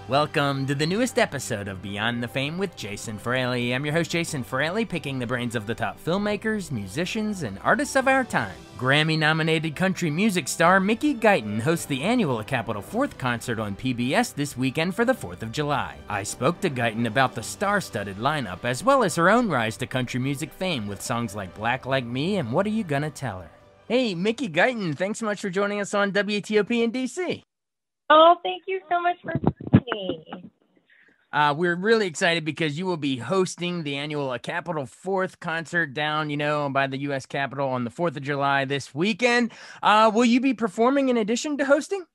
Welcome to the newest episode of Beyond the Fame with Jason Fraley. I'm your host, Jason Fraley, picking the brains of the top filmmakers, musicians, and artists of our time. Grammy-nominated country music star Mickey Guyton hosts the annual Capitol 4th concert on PBS this weekend for the 4th of July. I spoke to Guyton about the star-studded lineup, as well as her own rise to country music fame with songs like Black Like Me and What Are You Gonna Tell Her? Hey, Mickey Guyton, thanks so much for joining us on WTOP in D.C. Oh, thank you so much for having me. We're really excited because you will be hosting the annual Capitol 4th concert down, by the U.S. Capitol on the 4th of July this weekend. Will you be performing in addition to hosting?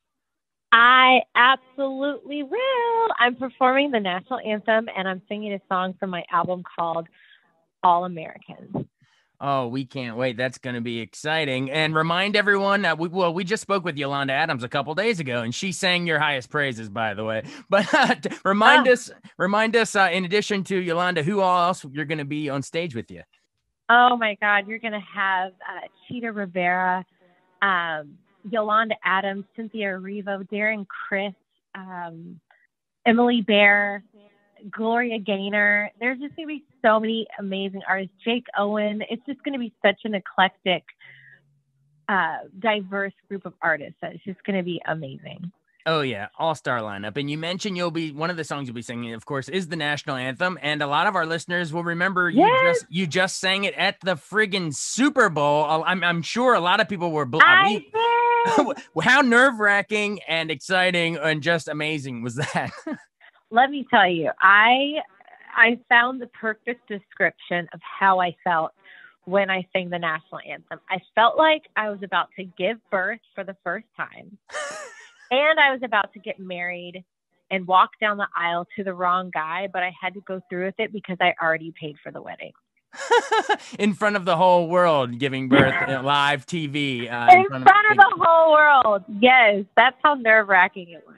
I absolutely will. I'm performing the national anthem, and I'm singing a song from my album called All American. Oh, we can't wait. That's going to be exciting. And remind everyone, we just spoke with Yolanda Adams a couple days ago, and she sang your highest praises, by the way. But remind us, in addition to Yolanda, who else you're going to be on stage with you? Oh, my God. You're going to have Cheetah Rivera, Yolanda Adams, Cynthia Erivo, Darren Criss, Emily Bear, Gloria Gaynor. There's just going to be so many amazing artists. Jake Owen. It's just going to be such an eclectic, diverse group of artists. It's just going to be amazing. Oh, yeah. All-star lineup. And you mentioned one of the songs you'll be singing, of course, is the national anthem. And a lot of our listeners will remember you just sang it at the friggin' Super Bowl. I'm sure a lot of people were... How nerve-wracking and exciting and just amazing was that? Let me tell you, I found the perfect description of how I felt when I sang the national anthem. I felt like I was about to give birth for the first time, and I was about to get married and walk down the aisle to the wrong guy, but I had to go through with it because I already paid for the wedding. In front of the whole world, giving birth, live TV. In front of the whole world. Yes, that's how nerve-wracking it was.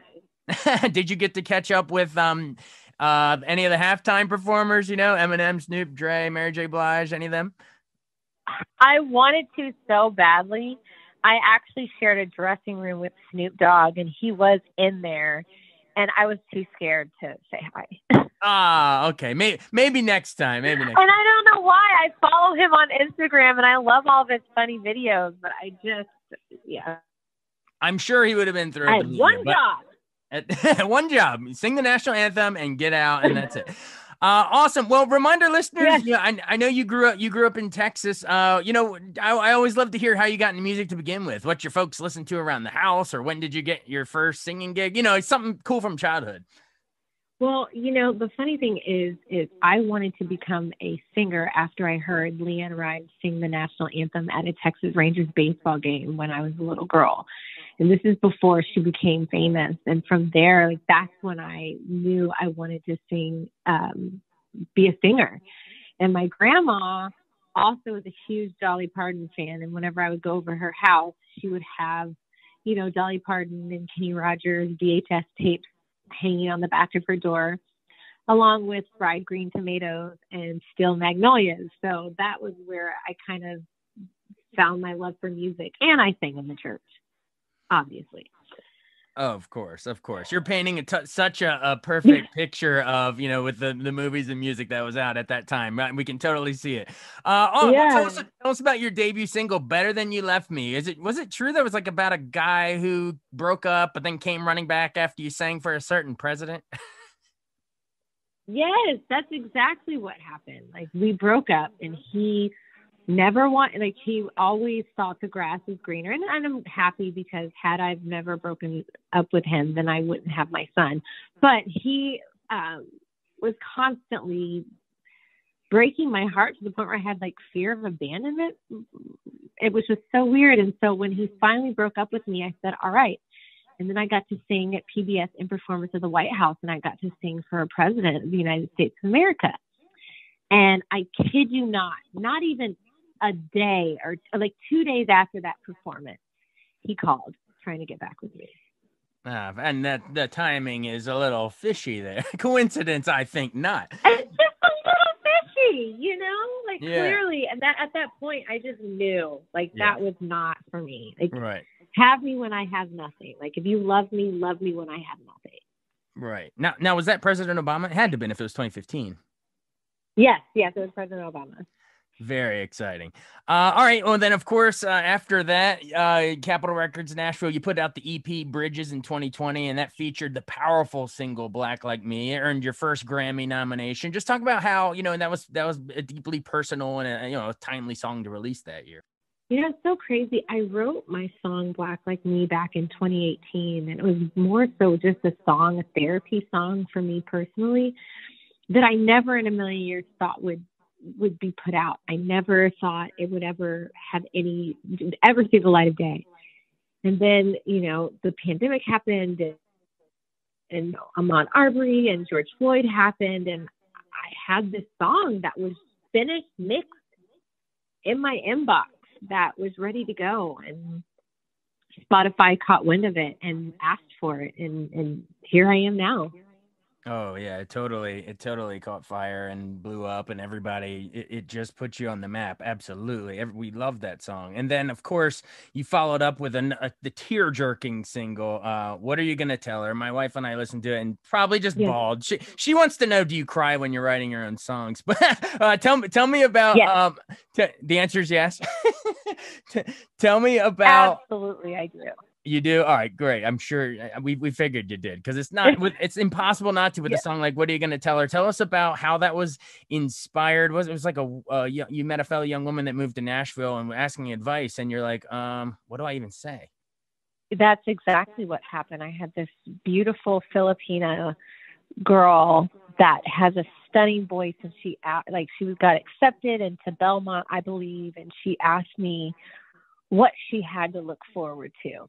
Did you get to catch up with any of the halftime performers, Eminem, Snoop, Dre, Mary J. Blige, any of them? I wanted to so badly. I actually shared a dressing room with Snoop Dogg, and he was in there, and I was too scared to say hi. Okay. Maybe next time. And I don't know why. I follow him on Instagram, and I love all of his funny videos, but I'm sure he would have been thrilled. I had one job. One job, sing the national anthem and get out, and that's it. Awesome. Well, remind our listeners, I know you grew up in Texas. I always love to hear how you got into music to begin with, what your folks listened to around the house, or when did you get your first singing gig? It's something cool from childhood. Well, the funny thing is I wanted to become a singer after I heard Leanne Rimes sing the national anthem at a Texas Rangers baseball game when I was a little girl. And this is before she became famous. And from there, that's when I knew I wanted to sing, be a singer. And my grandma also was a huge Dolly Parton fan. And whenever I would go over her house, she would have, Dolly Parton and Kenny Rogers VHS tapes hanging on the back of her door, along with fried green tomatoes and steel magnolias. So that was where I kind of found my love for music. And I sang in the church. Obviously. Of course. You're painting such a perfect picture of, with the movies and music that was out at that time. We can totally see it. Tell us about your debut single, Better Than You Left Me. Was it true that was about a guy who broke up but then came running back after you sang for a certain president? Yes, that's exactly what happened. We broke up, and he he always thought the grass was greener. And I'm happy because had I never broken up with him, then I wouldn't have my son. But he was constantly breaking my heart to the point where I had fear of abandonment. It was just so weird. And so when he finally broke up with me, I said, all right. And then I got to sing at PBS in performance at the White House, and I got to sing for a president of the United States of America. And I kid you not even a day or 2 days after that performance, he called trying to get back with me. And that the timing is a little fishy there. Coincidence, I think not. It's just a little fishy, clearly. And that at that point, I just knew that was not for me. Right. Have me when I have nothing. If you love me when I have nothing. Right. Now, was that President Obama? It had to have been if it was 2015. Yes, it was President Obama. Very exciting. All right. Well, then, of course, after that, Capitol Records Nashville, you put out the EP Bridges in 2020, and that featured the powerful single Black Like Me. It earned your first Grammy nomination. Just talk about how, and that was a deeply personal and a timely song to release that year. It's so crazy. I wrote my song Black Like Me back in 2018, and it was more so just a therapy song for me personally, that I never in a million years thought would be put out. I never thought it would ever see the light of day. And then, the pandemic happened, and Ahmaud Arbery and George Floyd happened, and I had this song that was finished, mixed in my inbox, that was ready to go, and Spotify caught wind of it and asked for it, and here I am now. Oh yeah, it totally caught fire and blew up, and everybody, it just put you on the map. Absolutely. We loved that song. And then of course you followed up with the tear jerking single, What Are You Gonna Tell Her? My wife and I listened to it and probably just bawled. She wants to know, do you cry when you're writing your own songs? But tell me about, the answer is yes. Tell me about. Absolutely, I do. You do? All right, great. I'm sure we figured you did, because it's impossible not to with a song like What Are You Gonna Tell Her? Tell us about how that was inspired. It was like you met a fellow young woman that moved to Nashville and asking advice, and you're like, what do I even say? That's exactly what happened. I had this beautiful Filipina girl that has a stunning voice, and she got accepted into Belmont, I believe, and she asked me what she had to look forward to.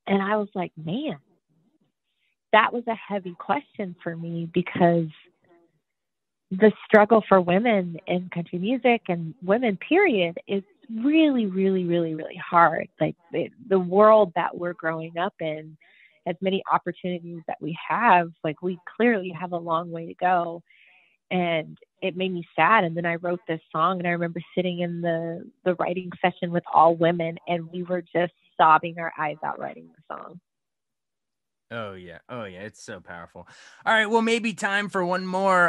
And I was like, man, that was a heavy question for me, because the struggle for women in country music and women, period, is really, really, really, really hard. Like the world that we're growing up in, as many opportunities that we have, like we clearly have a long way to go. And it made me sad. And then I wrote this song, and I remember sitting in the writing session with all women, and we were just sobbing our eyes out writing the song. Oh yeah. It's so powerful. All right. Well, maybe time for one more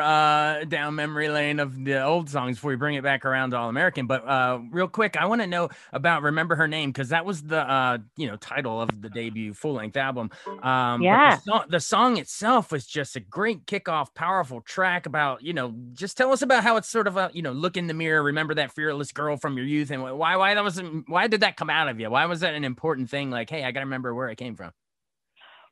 down memory lane of the old songs before we bring it back around to All American. But real quick, I want to know about Remember Her Name, because that was the title of the debut full length album. But the song itself was just a great kickoff, powerful track about, just tell us about how it's sort of a, look in the mirror, remember that fearless girl from your youth, and why did that come out of you? Why was that an important thing? Like, hey, I got to remember where I came from.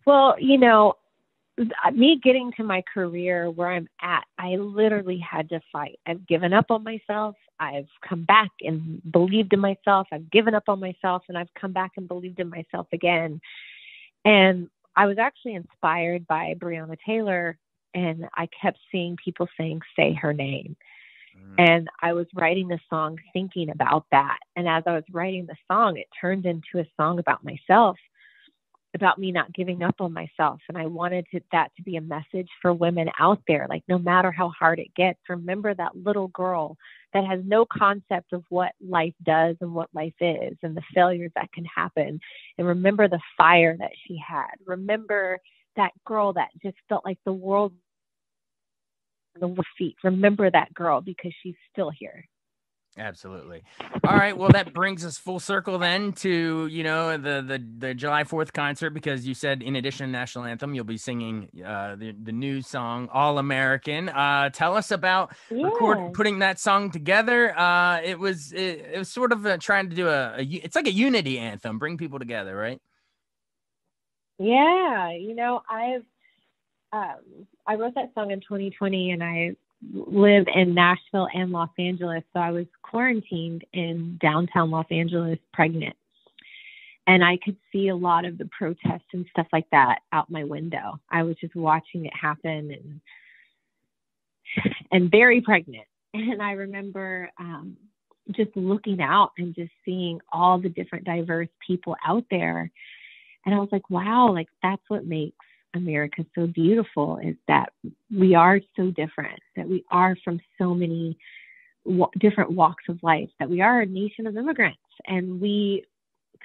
Well, me getting to my career where I'm at, I literally had to fight. I've given up on myself. I've come back and believed in myself. I've given up on myself, and I've come back and believed in myself again. And I was actually inspired by Breonna Taylor, and I kept seeing people saying, say her name. And I was writing the song thinking about that. And as I was writing the song, it turned into a song about myself, about me not giving up on myself. And I wanted that to be a message for women out there. Like, no matter how hard it gets, remember that little girl that has no concept of what life does and what life is and the failures that can happen. And remember the fire that she had. Remember that girl that just felt like the world on the feet. Remember that girl, because she's still here. Absolutely. All right. Well, that brings us full circle then to, the July 4th concert, because you said in addition to National Anthem, you'll be singing the new song, All American. Tell us about putting that song together. It was sort of trying to do it's like a unity anthem, bring people together, right? Yeah. I wrote that song in 2020, and I live in Nashville and Los Angeles. So I was quarantined in downtown Los Angeles pregnant. And I could see a lot of the protests and stuff like that out my window. I was just watching it happen and very pregnant. And I remember just looking out and just seeing all the different diverse people out there. And I was like, wow, like that's what makes America so beautiful, is that we are so different, that we are from so many different walks of life, that we are a nation of immigrants, and we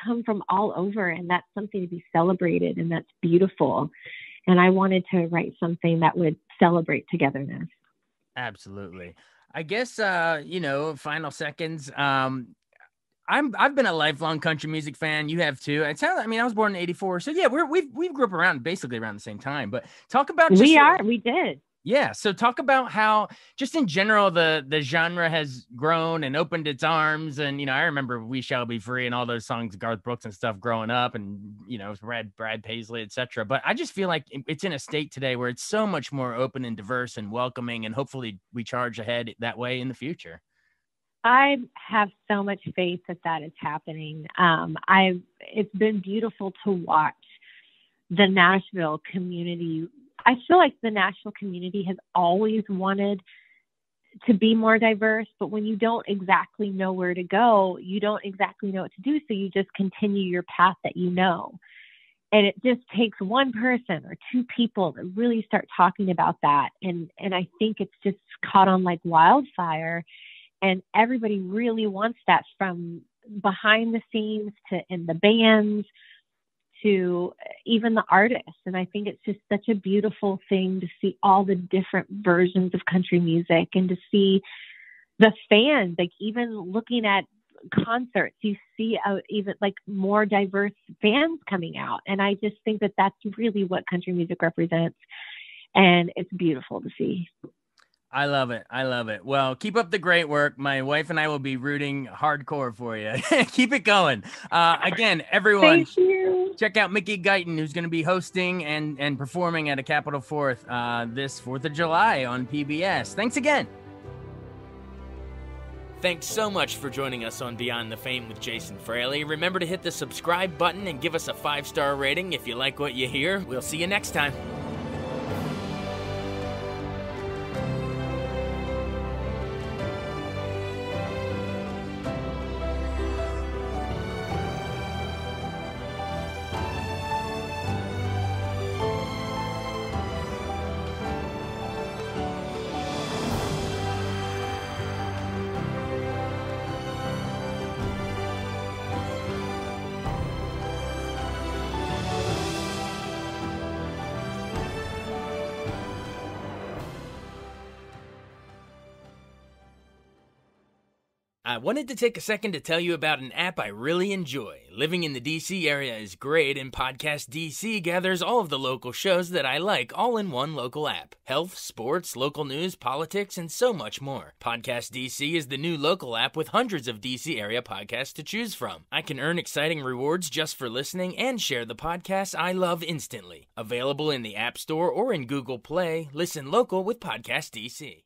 come from all over, and that's something to be celebrated, and that's beautiful. And I wanted to write something that would celebrate togetherness. Absolutely. I guess, final seconds. I've been a lifelong country music fan. You have too. I was born in '84, so yeah, we grew up around basically around the same time. But talk about we did. Yeah, so talk about how just in general the genre has grown and opened its arms, and I remember "We Shall Be Free" and all those songs, Garth Brooks and stuff, growing up, and Brad Paisley, etc. But I just feel like it's in a state today where it's so much more open and diverse and welcoming, and hopefully we charge ahead that way in the future. I have so much faith that is happening. It's been beautiful to watch the Nashville community. I feel like the Nashville community has always wanted to be more diverse, but when you don't exactly know where to go, you don't exactly know what to do. So you just continue your path that you know. And it just takes one person or two people to really start talking about that. And I think it's just caught on like wildfire. And everybody really wants that, from behind the scenes to in the bands to even the artists. And I think it's just such a beautiful thing to see all the different versions of country music, and to see the fans, like even looking at concerts, you see even like more diverse fans coming out. And I just think that that's really what country music represents. And it's beautiful to see. I love it. I love it. Well, keep up the great work. My wife and I will be rooting hardcore for you. Keep it going. Again, everyone, Thank you. Check out Mickey Guyton, who's going to be hosting and performing at a Capitol 4th this 4th of July on PBS. Thanks again. Thanks so much for joining us on Beyond the Fame with Jason Fraley. Remember to hit the subscribe button and give us a 5-star rating if you like what you hear. We'll see you next time. I wanted to take a second to tell you about an app I really enjoy. Living in the DC area is great, and Podcast DC gathers all of the local shows that I like all in one local app. Health, sports, local news, politics, and so much more. Podcast DC is the new local app with hundreds of DC area podcasts to choose from. I can earn exciting rewards just for listening and share the podcasts I love instantly. Available in the App Store or in Google Play. Listen local with Podcast DC.